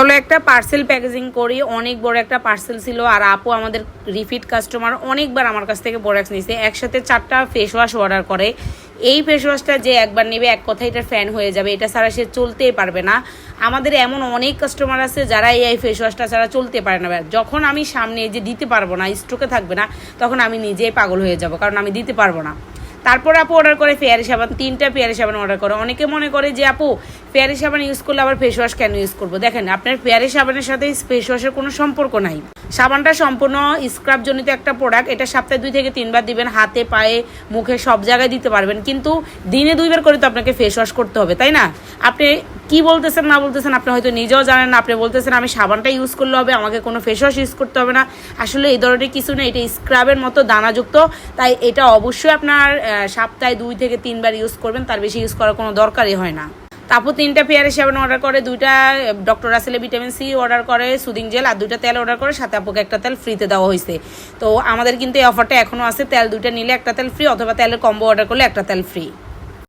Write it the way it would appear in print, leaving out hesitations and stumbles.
হলো একটা parcel packaging করি, অনেক বড় একটা পার্সেল ছিল। আর আপু আমাদের রিপিট কাস্টমার, অনেকবার আমার কাছ থেকে প্রোডাক্টস নিয়েছে। একসাথে 4টা ফেস ওয়াশ অর্ডার করে। এই ফেস ওয়াশটা যে একবার নেবে এক কথায় এটা ফ্যান হয়ে যাবে, এটা ছাড়া সে চলতেই পারবে না। আমাদের এমন অনেক কাস্টমার আছে যারা এই ফেস ওয়াশটা ছাড়া চলতে পারে না। যখন আমি সামনে যে দিতে পারবো না, স্টকে থাকবে না, তখন আমি নিজেই পাগল হয়ে যাব, কারণ আমি দিতে পারবো না। তারপর আপু অর্ডার করে ফেয়ারি সাবান, 3টা ফেয়ারি সাবান অর্ডার করে। অনেকে মনে করে যে আপু ফেয়ারি সাবান ইউজ করলে আবার ফেস ওয়াশ কেন ইউজ করবো? দেখেন, আপনার ফেয়ারি সাবানের সাথে ফেস ওয়াশের কোনো সম্পর্ক নাই। সাবানটা সম্পূর্ণ স্ক্রাব জনিত একটা প্রোডাক্ট। এটা সপ্তাহে 2 থেকে 3 বার দিবেন, হাতে পায়ে মুখে সব জায়গায় দিতে পারবেন, কিন্তু দিনে 2 বার করে তো আপনাকে ফেস ওয়াশ করতে হবে, তাই না? আপনি কি বলতেছেন না বলতেছেন আপনি হয়তো নিজেও জানেন না। আপনি বলতেছেন আমি সাবানটা ইউজ করলে হবে, আমাকে কোনো ফেস ওয়াশ ইউজ করতে হবে না। আসলে এই ধরনের কিছু না, এটা স্ক্রাবের মতো দানাযুক্ত। তাই এটা অবশ্যই আপনার সপ্তাহে 2 থেকে 3 বার ইউজ করবেন, তার বেশি ইউজ করার কোনো দরকারই হয় না। তারপর 3টা ফেয়ারি সাবান অর্ডার করে, 2টা ডক্টর রাসেলের ভিটামিন সি অর্ডার করে, সুদিং জেল, আর 2টা তেল অর্ডার করে। সাথে আপুকে একটা তেল ফ্রিতে দেওয়া হয়েছে। তো আমাদের কিন্তু এই অফারটা এখনও আছে, তেল 2টা নিলে একটা তেল ফ্রি, অথবা তেলের কম্বো অর্ডার করলে একটা তেল ফ্রি।